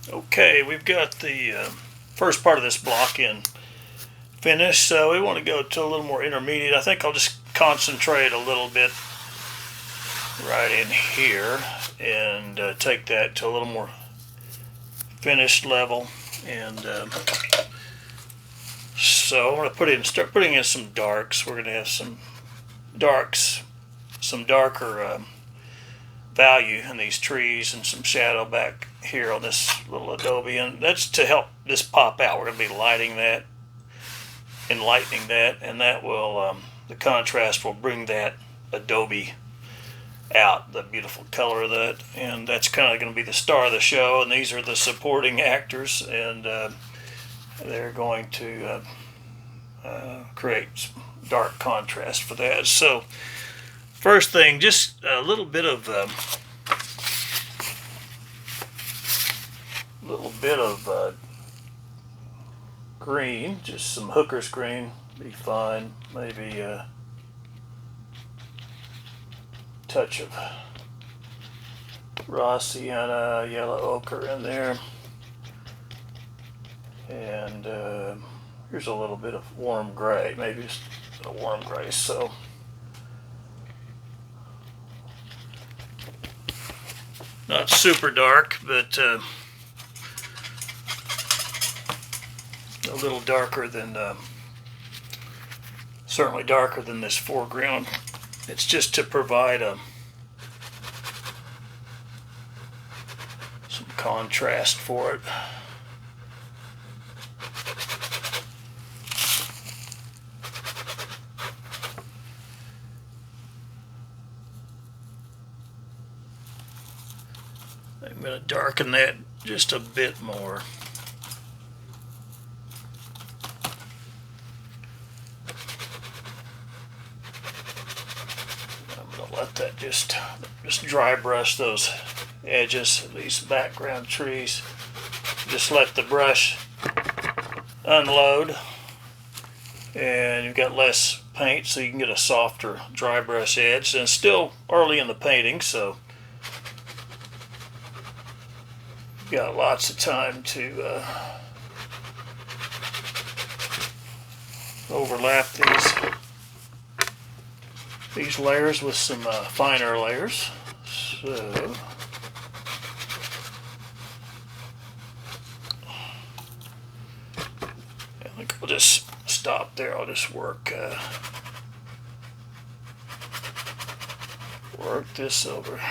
Okay, we've got the first part of this block in finished, so we want to go to a little more intermediate. I think I'll just concentrate a little bit right in here and take that to a little more finished level. And so I'm going to start putting in some darks. We're going to have some darks, some darker value in these trees and some shadow back here on this little adobe, and that's to help this pop out. We're going to be lighting that and lightening that, and that will the contrast will bring that adobe out, the beautiful color of that, and that's kind of going to be the star of the show. And these are the supporting actors, and they're going to create dark contrast for that. So first thing, just a little bit of green, just some hooker's green, be fine. Maybe a touch of raw sienna, yellow ochre in there, and here's a little bit of warm gray, maybe just a warm gray. So not super dark, but a little darker than, certainly darker than this foreground. It's just to provide some contrast for it. I'm going to darken that just a bit more. I'm going to let that just dry brush those edges of these background trees. Just let the brush unload, and you've got less paint, so you can get a softer dry brush edge. And it's still early in the painting, so got lots of time to overlap these layers with some finer layers. So I think I'll just stop there. I'll just work this over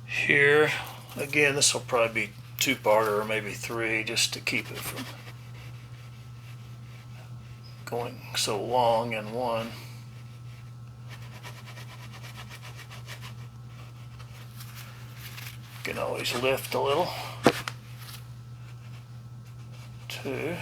here. Again, this will probably be two-parter or maybe three, just to keep it from going so long in one. You can always lift a little. Two.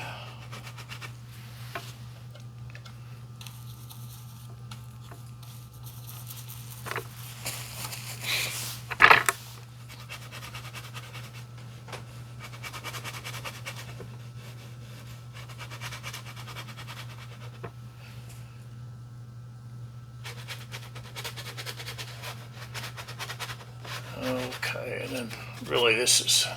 Okay, and then really this is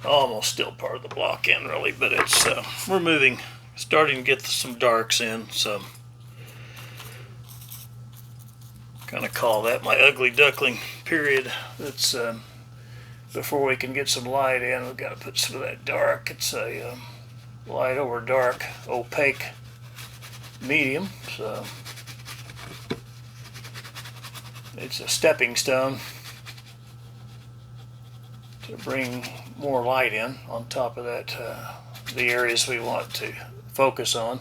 almost still part of the block end, really, but it's we're moving, starting to get some darks in, so kind of call that my ugly duckling period. That's before we can get some light in, we've got to put some of that dark. It's a light over dark, opaque medium, so it's a stepping stone to bring more light in on top of that, the areas we want to focus on.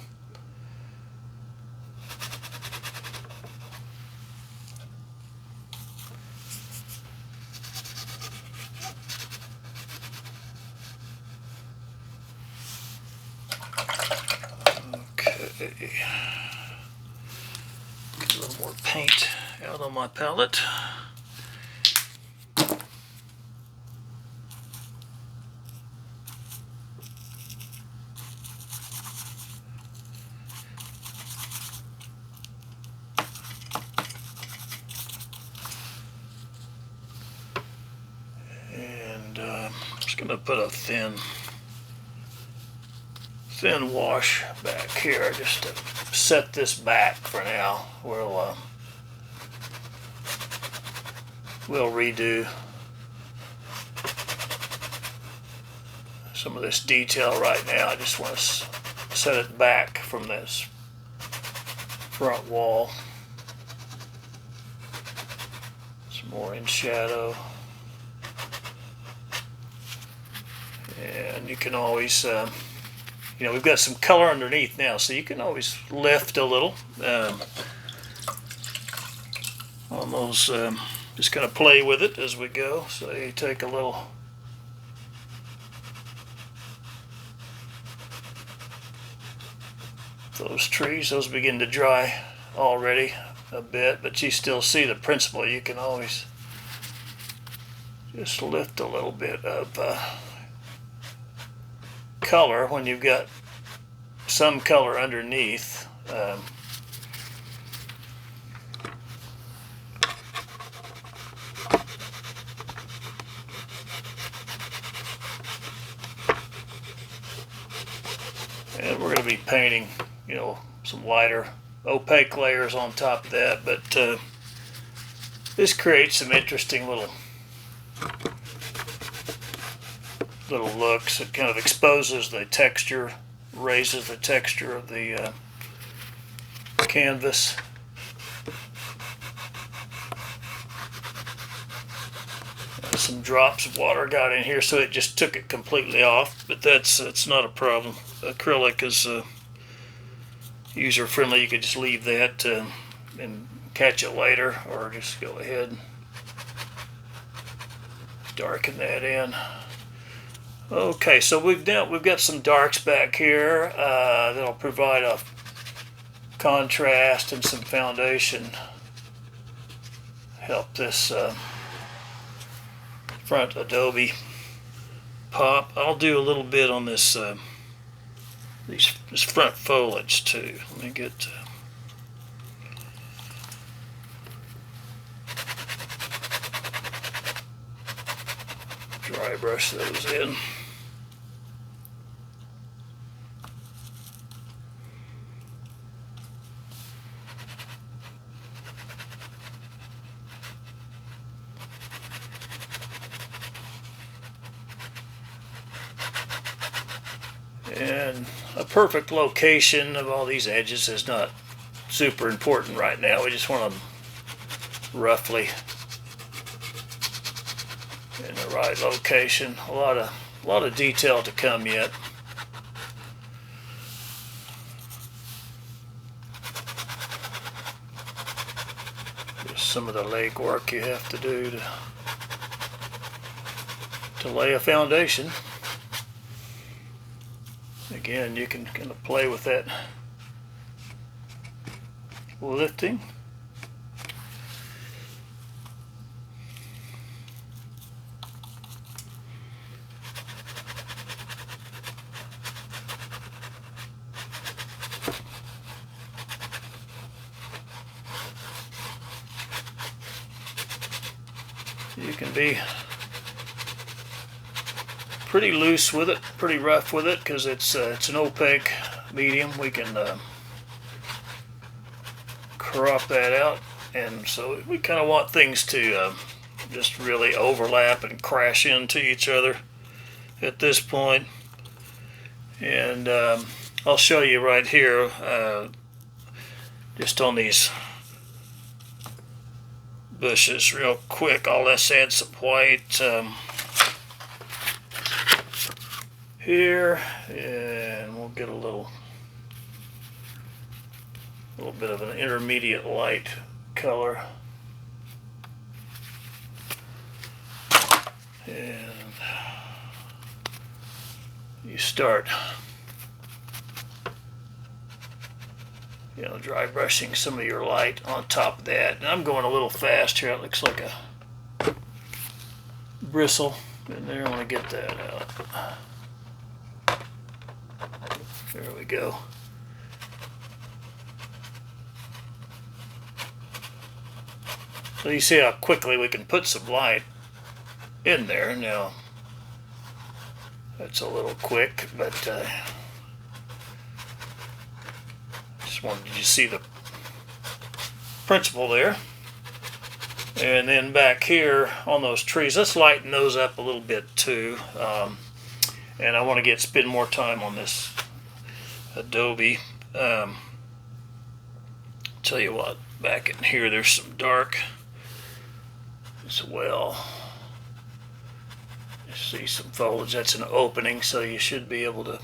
Okay, get a little more paint out on my palette. Just gonna put a thin wash back here just to set this back for now. We'll redo some of this detail right now. I just want to set it back from this front wall. Some more in shadow. And you can always, we've got some color underneath now, so you can always lift a little on those, just kind of play with it as we go. So you take a little those trees, those begin to dry already a bit, but you still see the principle. You can always just lift a little bit of color when you've got some color underneath. And we're going to be painting, some lighter opaque layers on top of that, but this creates some interesting little looks. It kind of exposes the texture, raises the texture of the canvas. Some drops of water got in here, so it just took it completely off, but it's not a problem. Acrylic is user friendly. You could just leave that and catch it later, or just go ahead and darken that in. Okay, so we've got some darks back here that'll provide a contrast and some foundation. Help this front adobe pop. I'll do a little bit on this this front foliage too. Let me get dry brush those in. And a perfect location of all these edges is not super important right now. We just want them roughly in the right location. A lot of detail to come yet. Just some of the leg work you have to do to lay a foundation. Again, you can kind of play with that lifting. You can be pretty loose with it, pretty rough with it, because it's an opaque medium. We can crop that out, and so we kind of want things to just really overlap and crash into each other at this point. And I'll show you right here, just on these bushes real quick. Let's add some white here, and we'll get a little bit of an intermediate light color, and you start dry brushing some of your light on top of that. And I'm going a little fast here. It looks like a bristle in there. I want to get that out. There we go. So you see how quickly we can put some light in there. Now, That's a little quick, but just wanted you to see the principle there. And then back here on those trees, let's lighten those up a little bit too. And I want to spend more time on this adobe. Tell you what, back in here there's some dark as well. You see some foliage. That's an opening, so you should be able to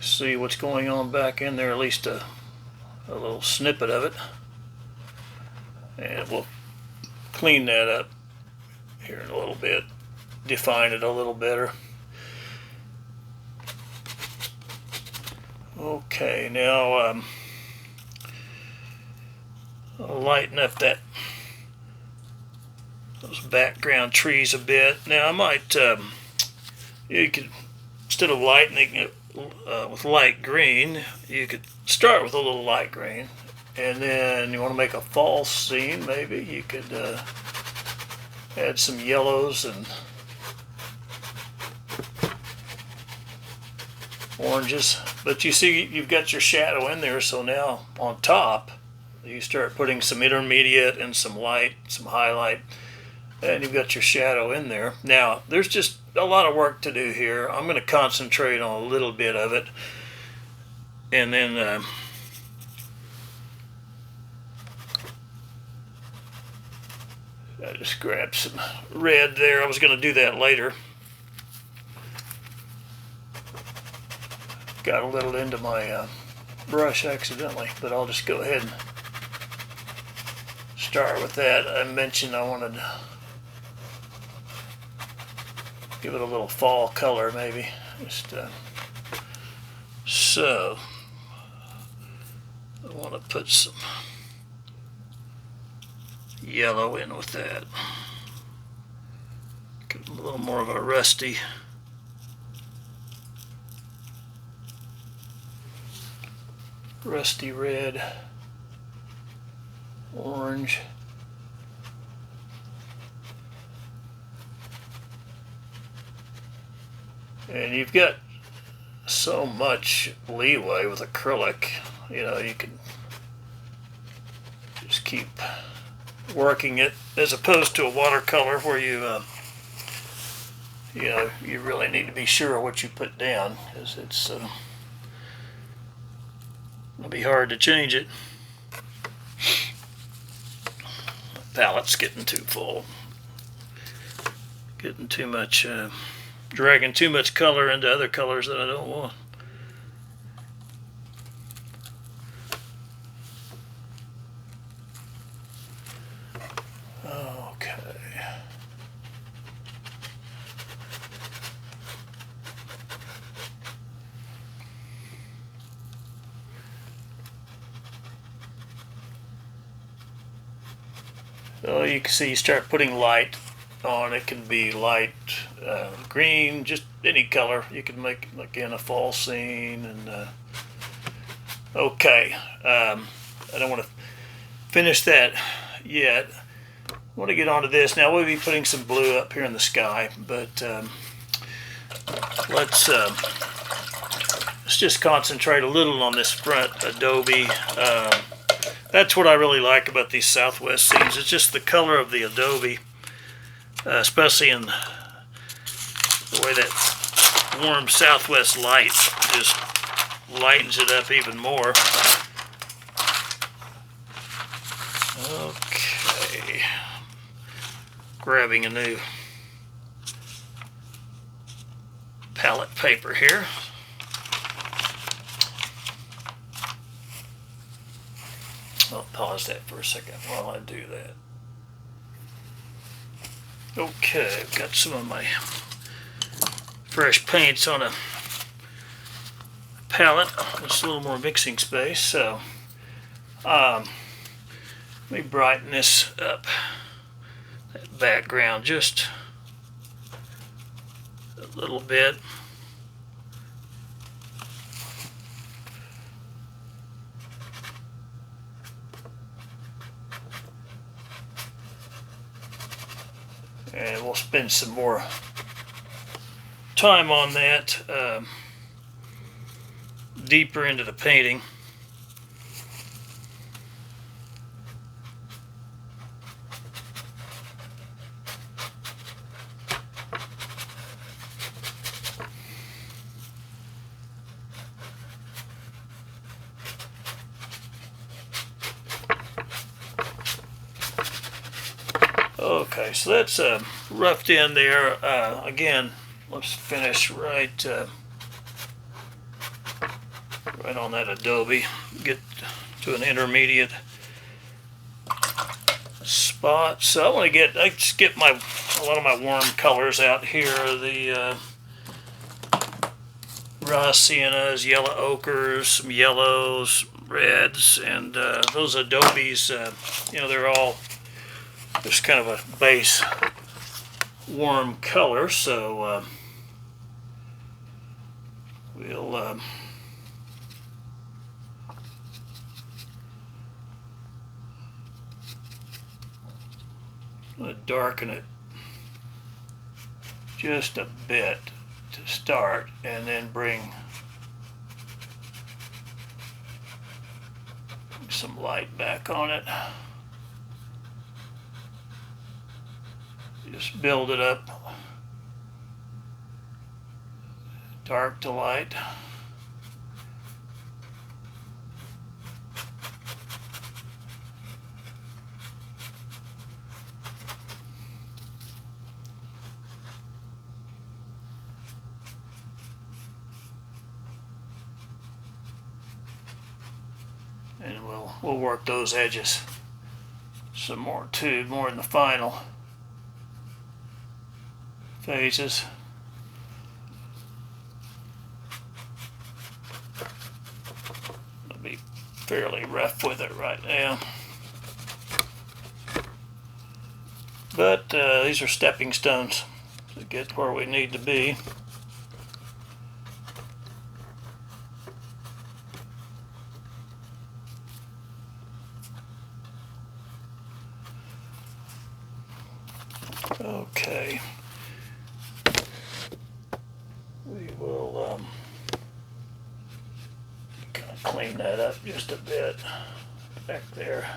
see what's going on back in there, at least a little snippet of it. And we'll clean that up here in a little bit, define it a little better. Okay, now I'll lighten up those background trees a bit. Now I might, you could, instead of lightening it with light green, you could start with a little light green, and then you want to make a fall scene, maybe you could add some yellows and oranges. But you see, you've got your shadow in there, so now on top you start putting some intermediate and some light, some highlight, and you've got your shadow in there. Now there's just a lot of work to do here. I'm going to concentrate on a little bit of it, and then I just grabbed some red there. I was going to do that later. Got a little into my brush accidentally, but I'll just go ahead and start with that. I mentioned I wanted to give it a little fall color, maybe. Just so I want to put some yellow in with that. Give it a little more of a rusty red, orange. And you've got so much leeway with acrylic, you know, you can just keep working it, as opposed to a watercolor where you know, you really need to be sure of what you put down, because it's it'll be hard to change it. Palette's getting too full, getting too much, dragging too much color into other colors that I don't want. Okay. So you can see, you start putting light on. It can be light green, just any color. You can make, again, a fall scene. And okay, I don't want to finish that yet. I want to get onto this. Now we'll be putting some blue up here in the sky, but let's just concentrate a little on this front adobe. That's what I really like about these Southwest scenes. It's just the color of the adobe, especially in the way that warm Southwest light just lightens it up even more. Okay, grabbing a new palette paper here. I'll pause that for a second while I do that. Okay, I've got some of my fresh paints on a palette. Just a little more mixing space, so let me brighten this up, that background, just a little bit. And we'll spend some more time on that deeper into the painting. Okay, so that's roughed in there. Again, let's finish right on that adobe. Get to an intermediate spot. So I just get a lot of my warm colors out here. The raw siennas, yellow ochres, some yellows, reds, and those adobes. They're all just kind of a base warm color, so we'll I'm going to darken it just a bit to start, and then bring some light back on it. Just build it up, dark to light. And we'll work those edges some more too, more in the final phases. I'll be fairly rough with it right now, but these are stepping stones to get where we need to be. Okay. We will kind of clean that up just a bit back there.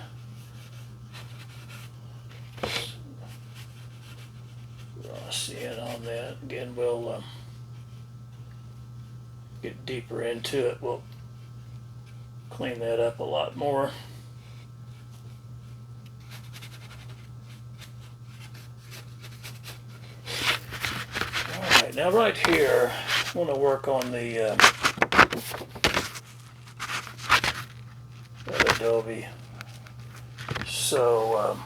Raw sienna on that. Again, we'll get deeper into it. We'll clean that up a lot more. Now right here, I want to work on the adobe. So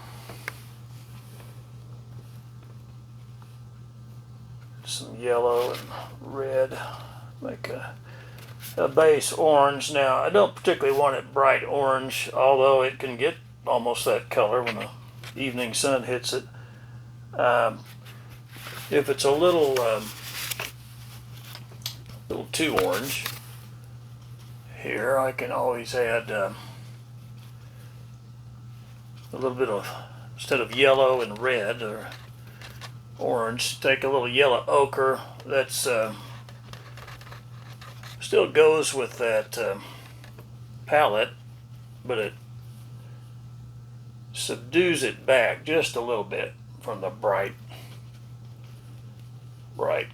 some yellow and red, make a base orange. Now I don't particularly want it bright orange, although it can get almost that color when the evening sun hits it. If it's a little too orange here, I can always add a little bit of, instead of yellow and red or orange, take a little yellow ochre. That's still goes with that palette, but it subdues it back just a little bit from the bright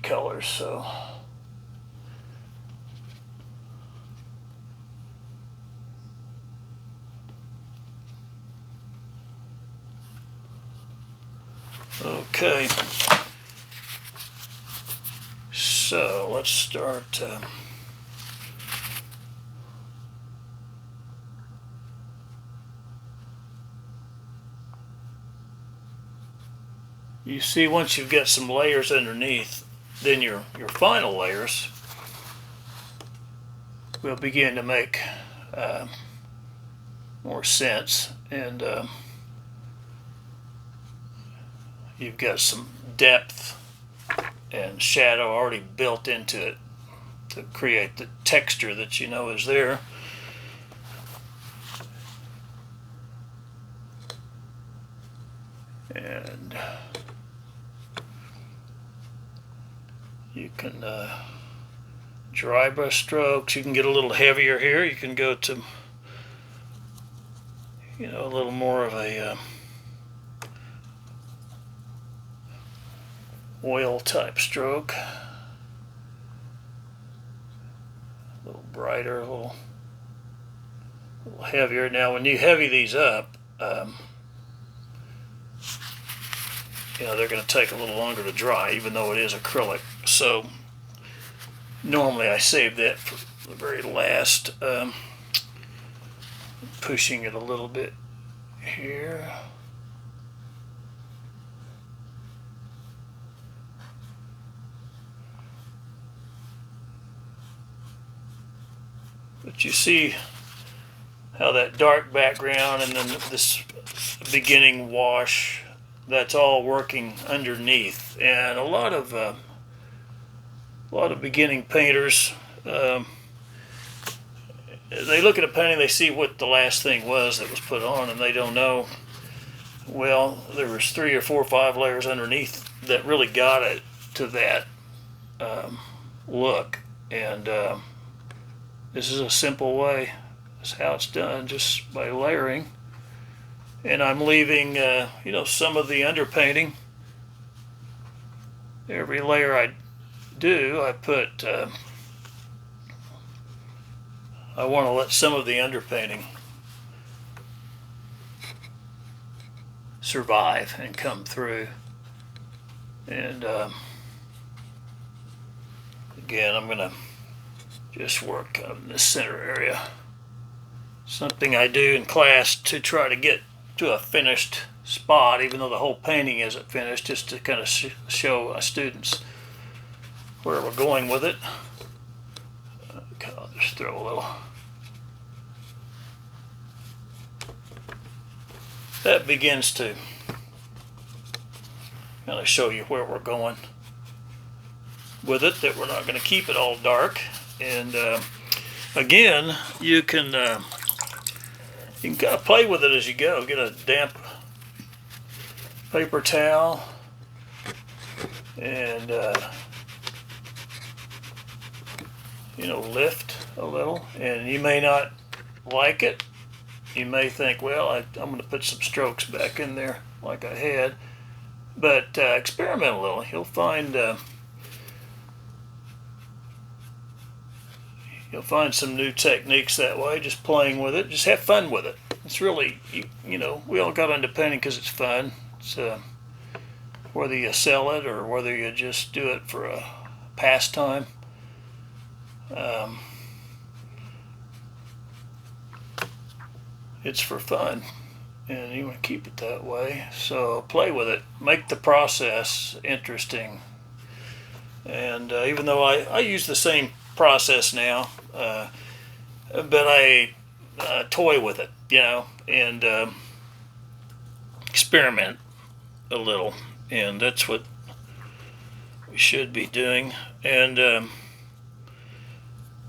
colors. So okay, so let's start you see, once you've got some layers underneath, then your final layers will begin to make more sense, and you've got some depth and shadow already built into it to create the texture that you know is there. And You can dry brush strokes. You can get a little heavier here. You can go to, you know, a little more of a oil type stroke. A little brighter, a little heavier. Now when you heavy these up, you know, they're going to take a little longer to dry, even though it is acrylic. So normally I save that for the very last. Pushing it a little bit here. But you see how that dark background and then this beginning wash, that's all working underneath. And a lot of beginning painters, they look at a painting, they see what the last thing was that was put on, and they don't know, well, there was 3 or 4 or 5 layers underneath that really got it to that look. And this is a simple way. That's how it's done, just by layering. And I'm leaving, you know, some of the underpainting. Every layer I do, I put, I want to let some of the underpainting survive and come through. And again, I'm going to just work in this center area. Something I do in class to try to get to a finished spot, even though the whole painting isn't finished, just to kind of show our students where we're going with it. Okay, I'll just throw a little. That begins to kind of show you where we're going with it, that we're not going to keep it all dark. And again, you can kind of play with it as you go. Get a damp paper towel and you know, lift a little. And you may not like it. You may think, well, I'm going to put some strokes back in there like I had. But experiment a little. You'll find you'll find some new techniques that way, just playing with it. Just have fun with it. It's really, you know, we all got into painting because it's fun. It's whether you sell it or whether you just do it for a pastime. It's for fun, and you want to keep it that way. So play with it. Make the process interesting. And even though I use the same process now, but I toy with it, you know, and experiment a little, and that's what we should be doing. And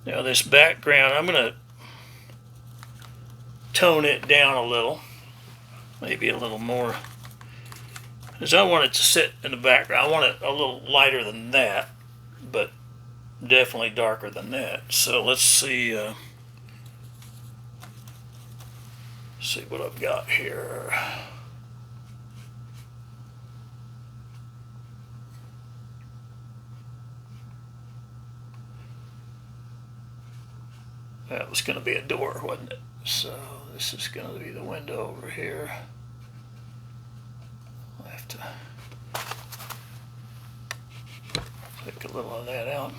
now this background, I'm going to tone it down a little, maybe a little more, because I want it to sit in the background. I want it a little lighter than that, but definitely darker than that. So let's see what I've got here. That was going to be a door, wasn't it? So this is going to be the window over here. I have to take a little of that out.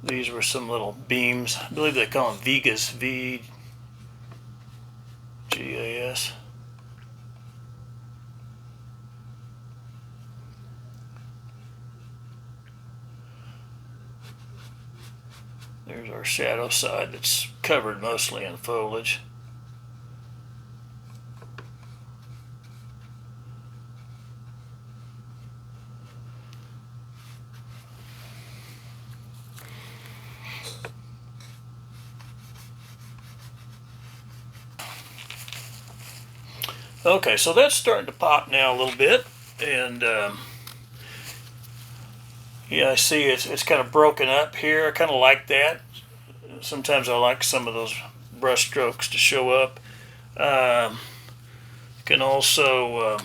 These were some little beams. I believe they call them Vigas, V-G-A-S. There's our shadow side that's covered mostly in foliage. Okay, so that's starting to pop now a little bit, and Yeah, I see it's kind of broken up here. I kind of like that. Sometimes I like some of those brush strokes to show up. Can also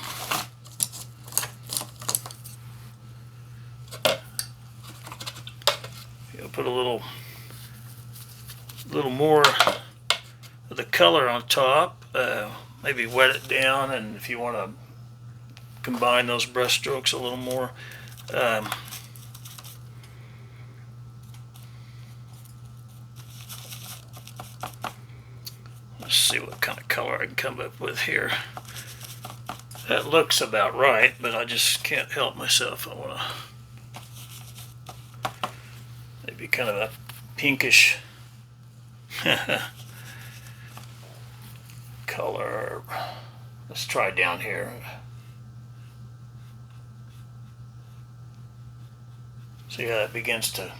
put a little more of the color on top. Maybe wet it down, and if you want to combine those brush strokes a little more. Let's see what kind of color I can come up with here. That looks about right, but I just can't help myself. I want to maybe kind of a pinkish color. Let's try down here. See how it begins to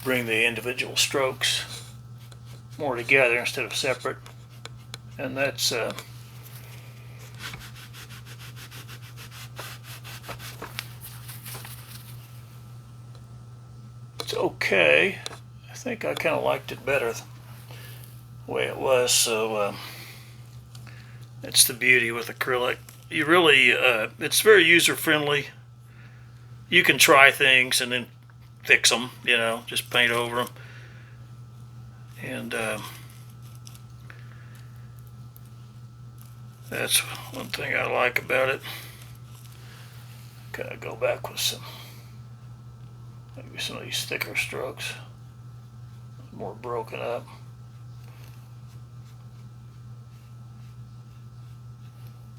bring the individual strokes more together instead of separate. And that's it's okay. I think I kind of liked it better the way it was, so that's the beauty with acrylic. You really, it's very user-friendly. You can try things and then fix them, just paint over them. And that's one thing I like about it. Kind of go back with maybe some of these thicker strokes, more broken up.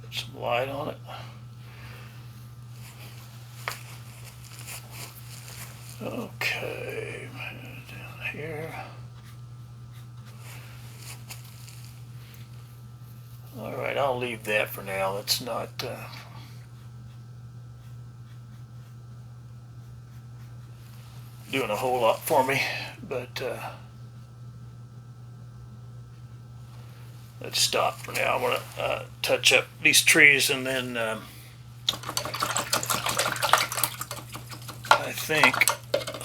Put some light on it. Okay, down here. All right, I'll leave that for now. It's not doing a whole lot for me, but let's stop for now. I want to touch up these trees, and then I think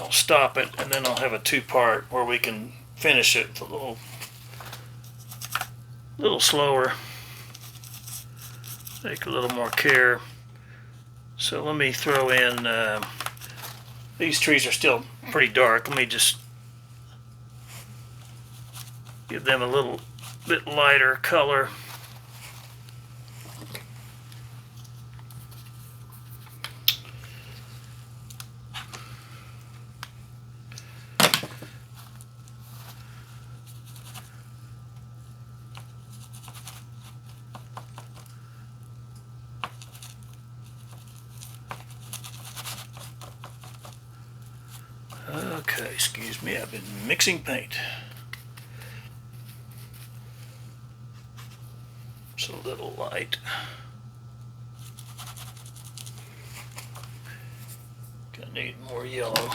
I'll stop it, and then I'll have a two-part where we can finish it a little slower. Take a little more care. So let me throw in, these trees are still pretty dark. Let me just give them a little bit lighter color. Okay, excuse me, I've been mixing paint. It's a little light. Gonna need more yellow.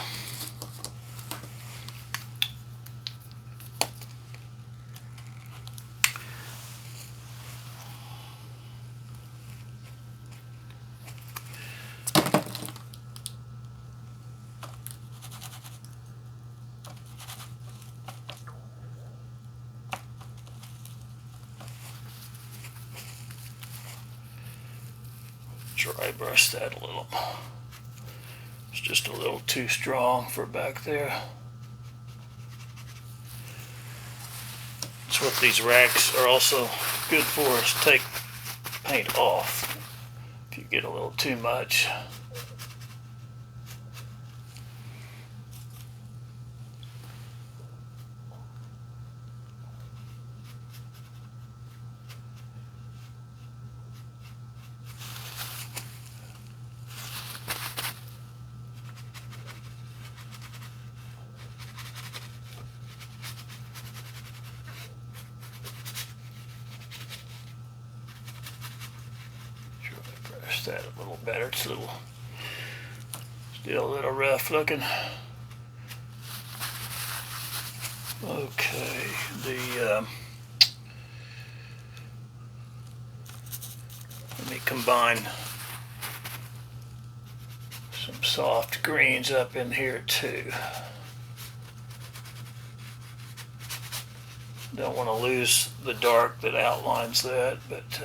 Dry brush that a little. It's just a little too strong for back there. That's what these racks are also good for, is take paint off if you get a little too much. That a little better. It's still a little rough looking. Okay, let me combine soft greens up in here too. Don't want to lose the dark that outlines that, but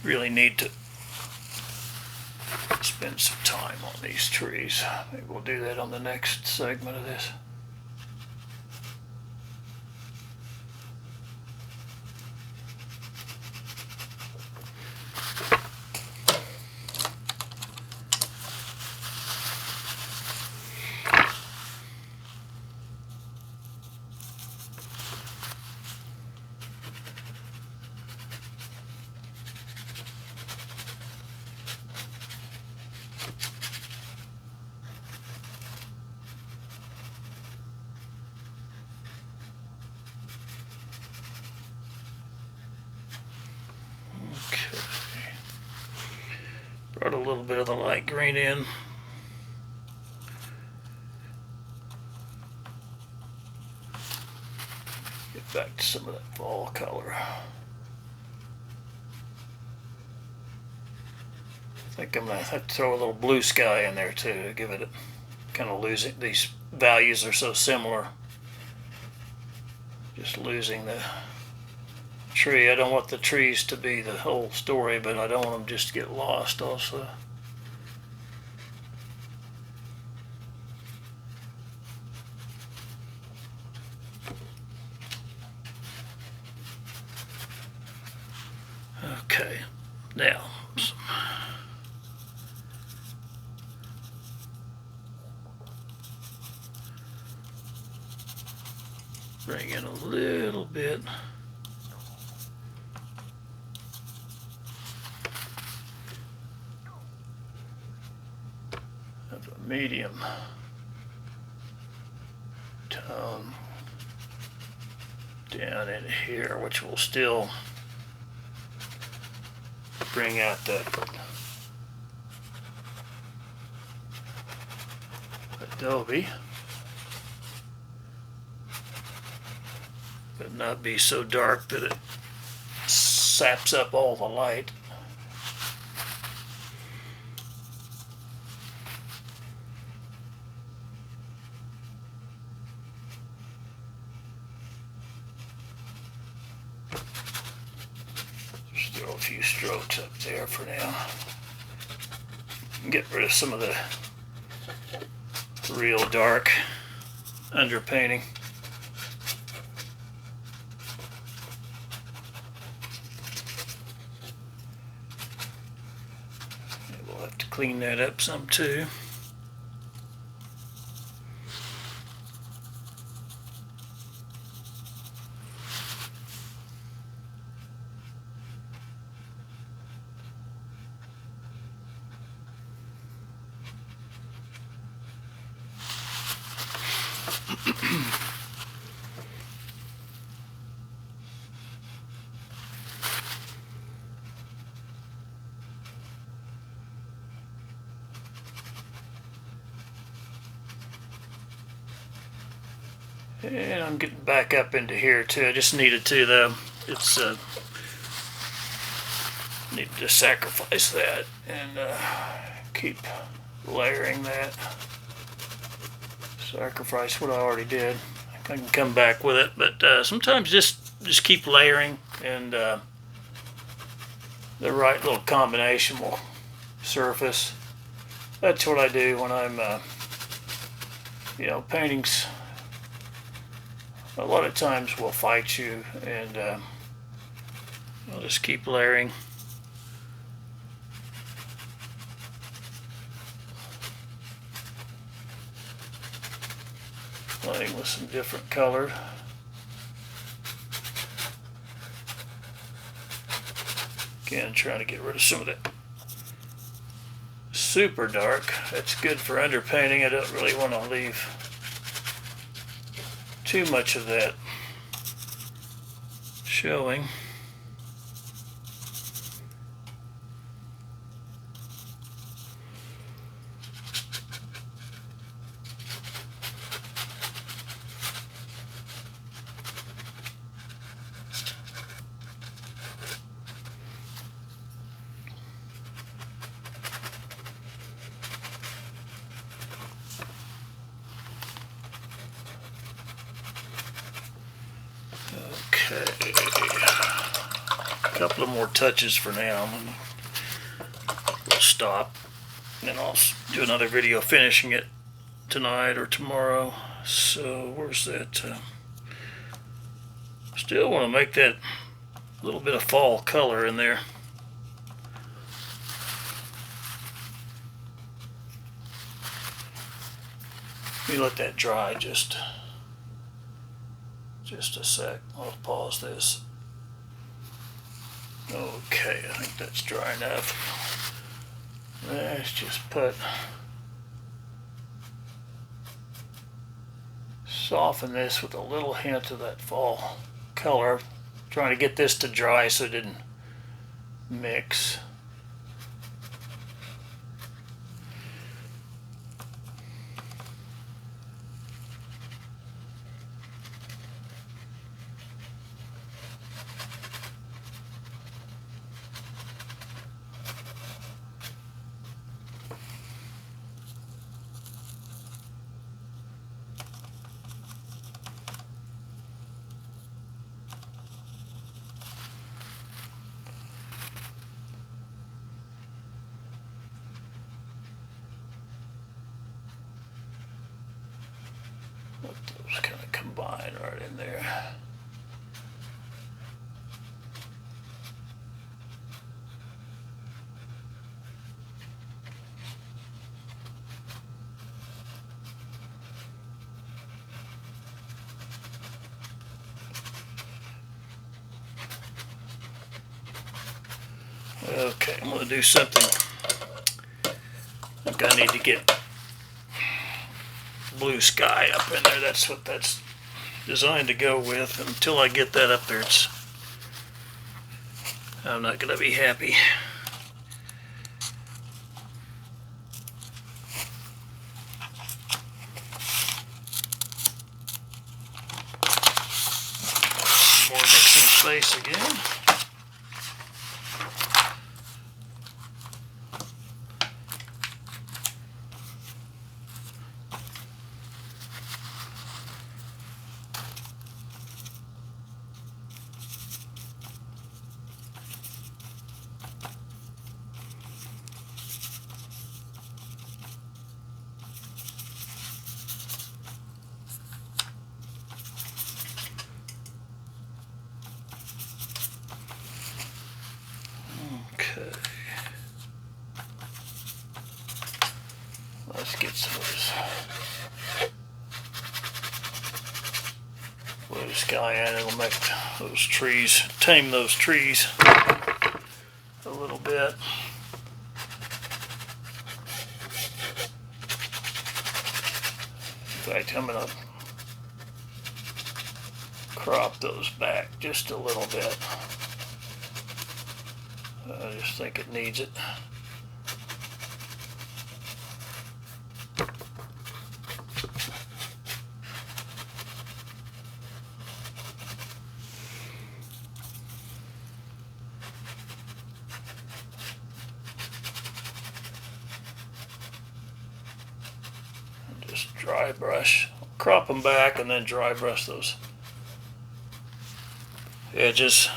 really need to spend some time on these trees. Maybe we'll do that on the next segment of this. Brought a little bit of the light green in. Get back to some of that fall color. I think I'm going to have to throw a little blue sky in there too to give it a kind of losing. These values are so similar. Just losing the tree. I don't want the trees to be the whole story, but I don't want them just to get lost also. Okay, now bring in a little bit of a medium tone down in here, which will still bring out that adobe, but not be so dark that it saps up all the light. Just throw a few strokes up there for now. Get rid of some of the real dark underpainting. We'll have to clean that up some too. And I'm getting back up into here too. I just needed to though. It's need to sacrifice that and keep layering that. Sacrifice what I already did. I can come back with it, but sometimes just keep layering, and the right little combination will surface. That's what I do when I'm paintings a lot of times will fight you, and I'll just keep layering. Playing with some different color. Again, trying to get rid of some of that super dark. That's good for underpainting. I don't really want to leave too much of that showing. Okay, a couple of more touches for now. We'll stop, and then I'll do another video finishing it tonight or tomorrow. So where's that? Still want to make that little bit of fall color in there. Let me let that dry just a sec. I'll pause this. Okay, I think that's dry enough. Let's just soften this with a little hint of that fall color. Trying to get this to dry so it didn't mix. Let those kind of combine right in there. Okay, I'm going to do something. I think I need to get blue sky up in there. That's what that's designed to go with. Until I get that up there, I'm not going to be happy. More mixing space again. Okay. Let's get some of this blue sky in. It'll make those trees, tame those trees a little bit. In fact, I'm going to crop those back just a little bit. I just think it needs it. And just dry brush, crop them back, and then dry brush those edges.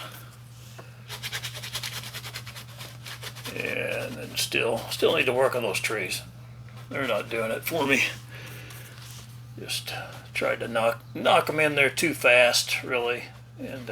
And then still need to work on those trees. They're not doing it for me. Just tried to knock them in there too fast, really, and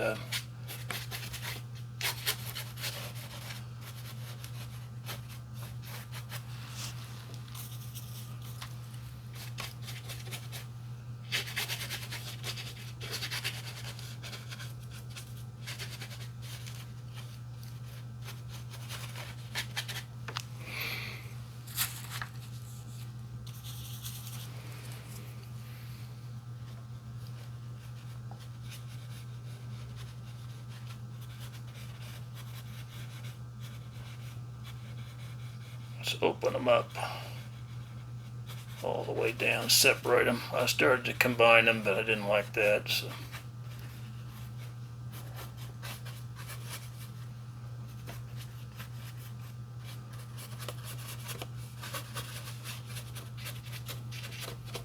let's open them up all the way down, separate them. I started to combine them, but I didn't like that, so.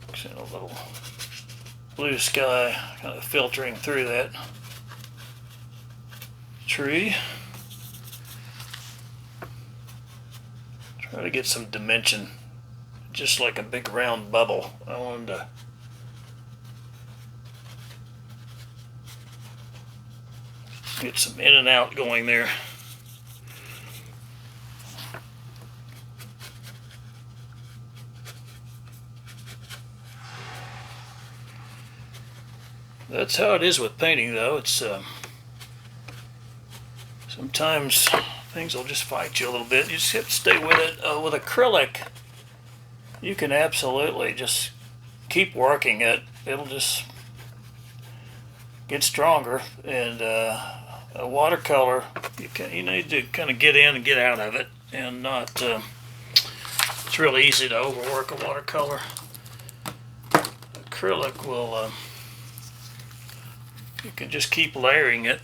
Mix in a little blue sky, kind of filtering through that. tree. Try to get some dimension, just like a big round bubble. I wanted to get some in and out going there. That's how it is with painting, though. It's sometimes things will just fight you a little bit. You just have to stay with it. With acrylic, you can absolutely just keep working it. It'll just get stronger. And a watercolor, you need to kind of get in and get out of it, and not. It's really easy to overwork a watercolor. Acrylic will. You can just keep layering it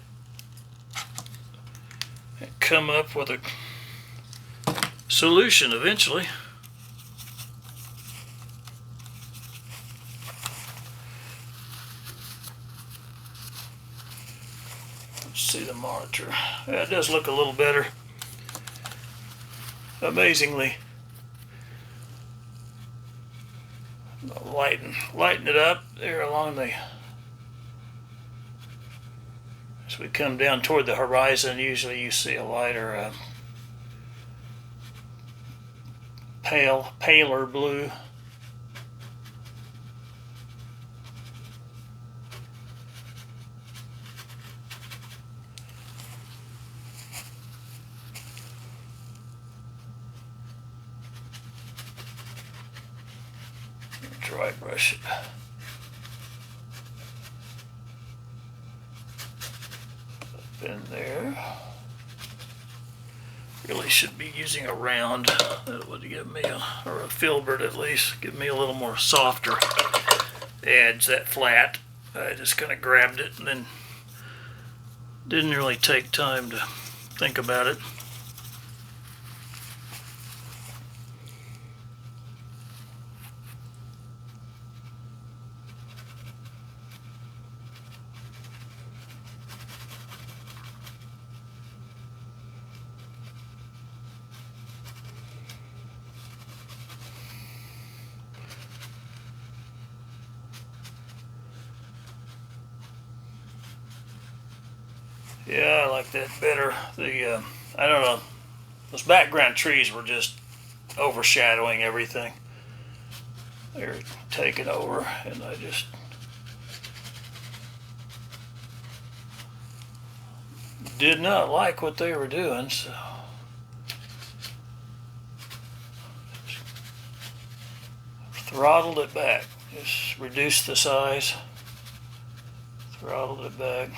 and come up with a solution eventually. Let's see the monitor. Yeah, it does look a little better. Amazingly. Lighten it up there along the. As we come down toward the horizon, usually you see a lighter, paler blue. Dry brush it. In there. Really should be using a round. That would give me or a filbert at least, give me a little more softer edge. That flat, I just kind of grabbed it and then didn't really take time to think about it. Yeah, I like that better. I don't know, those background trees were just overshadowing everything. They're taking over, and I just did not like what they were doing, so throttled it back. Just reduced the size, throttled it back.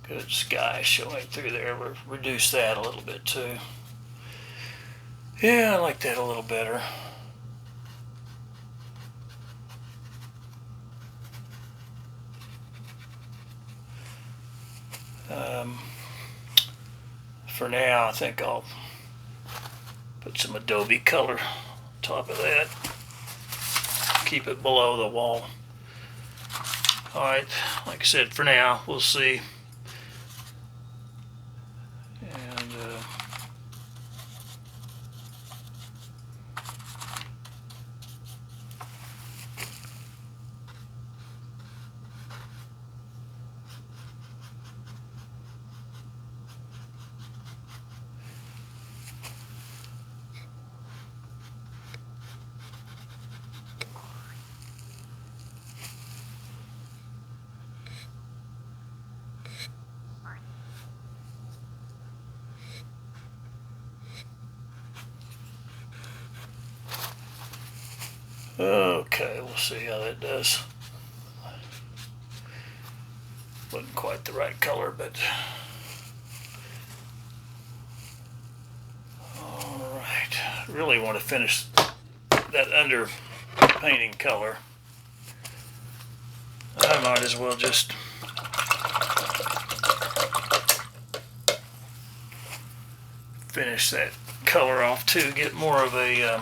Good sky showing through there. We'll reduce that a little bit too. Yeah, I like that a little better. For now, I think I'll put some Adobe color on top of that. Keep it below the wall. Alright, like I said, for now, we'll see. Okay, we'll see how that does. Wasn't quite the right color, but alright. Really want to finish that under painting color. I might as well just finish that color off too, get more of a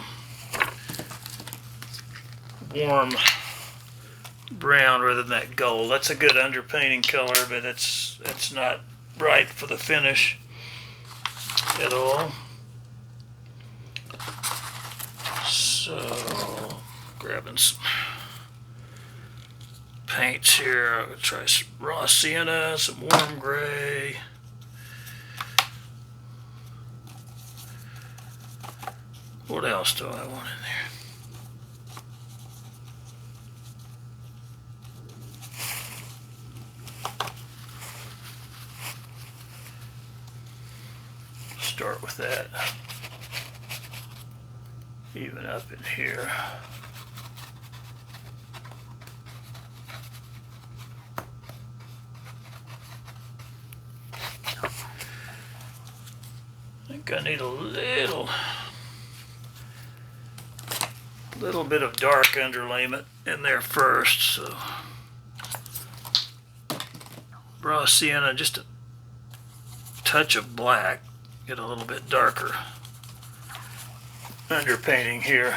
warm brown rather than that gold. That's a good underpainting color, but it's not right for the finish at all. So, grabbing some paints here. I'm going to try some raw sienna, some warm gray. What else do I want in there? Start with that. Even up in here. I think I need a little bit of dark underlayment in there first. So raw sienna, just a touch of black, get a little bit darker underpainting here.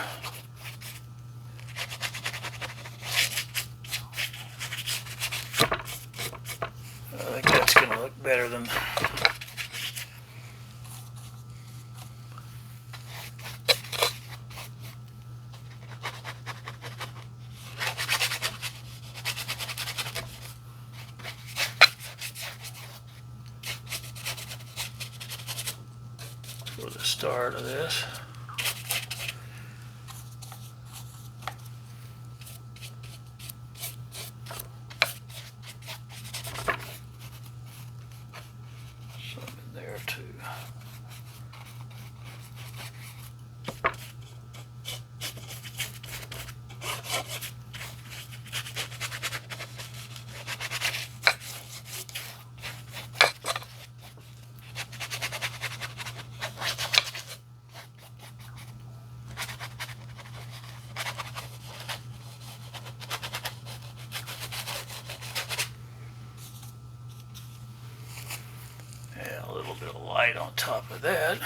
I think that's going to look better than for the start of this. Some in there too. Yeah, a little bit of light on top of that.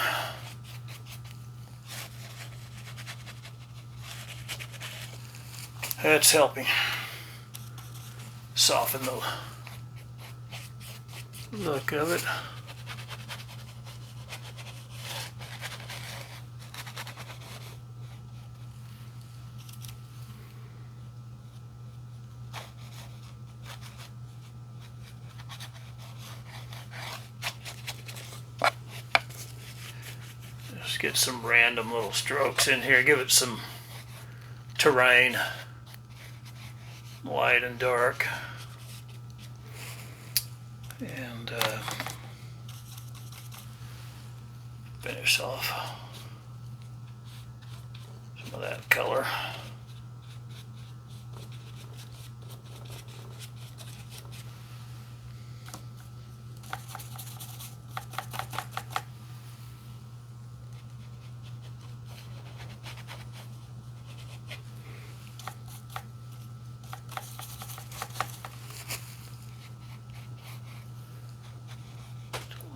That's helping soften the look of it. Just get some random little strokes in here, give it some terrain, light and dark, and finish off some of that color.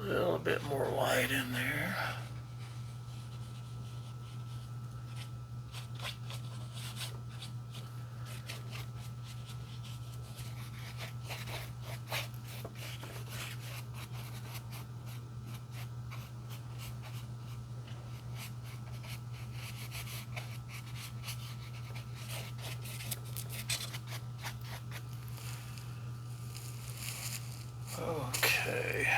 A little bit more light in there. Okay.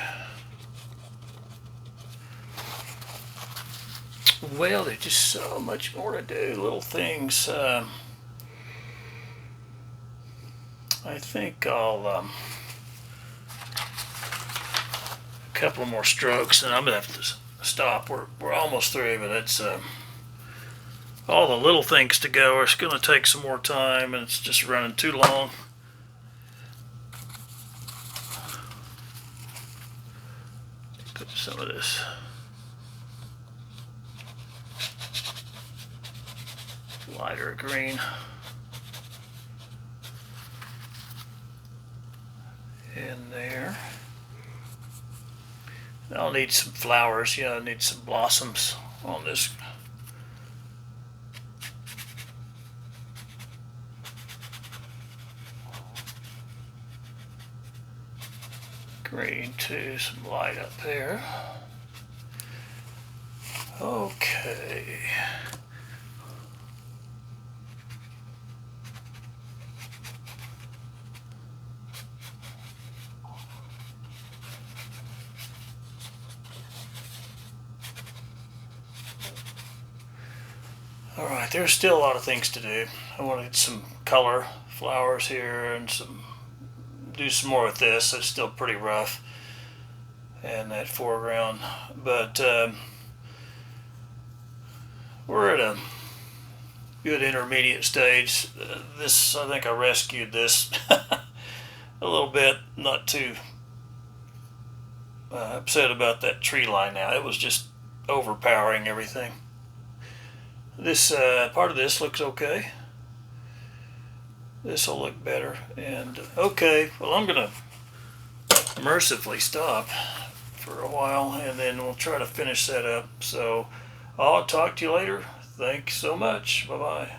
Well, there's just so much more to do, little things. I think I'll a couple more strokes, and I'm gonna have to stop. We're almost through, but it's all the little things to go. It's gonna take some more time, and it's just running too long. Put some of this lighter green in there. I'll need some flowers, I need some blossoms on this. Green too, some light up there. Okay. Alright, there's still a lot of things to do. I want to get some color flowers here and do some more with this. It's still pretty rough and that foreground, but we're at a good intermediate stage. This, I think I rescued this a little bit. Not too upset about that tree line now. It was just overpowering everything. This part of this looks okay. This will look better. And okay, well, I'm gonna mercifully stop for a while and then we'll try to finish that up. So I'll talk to you later. Thanks so much. Bye bye.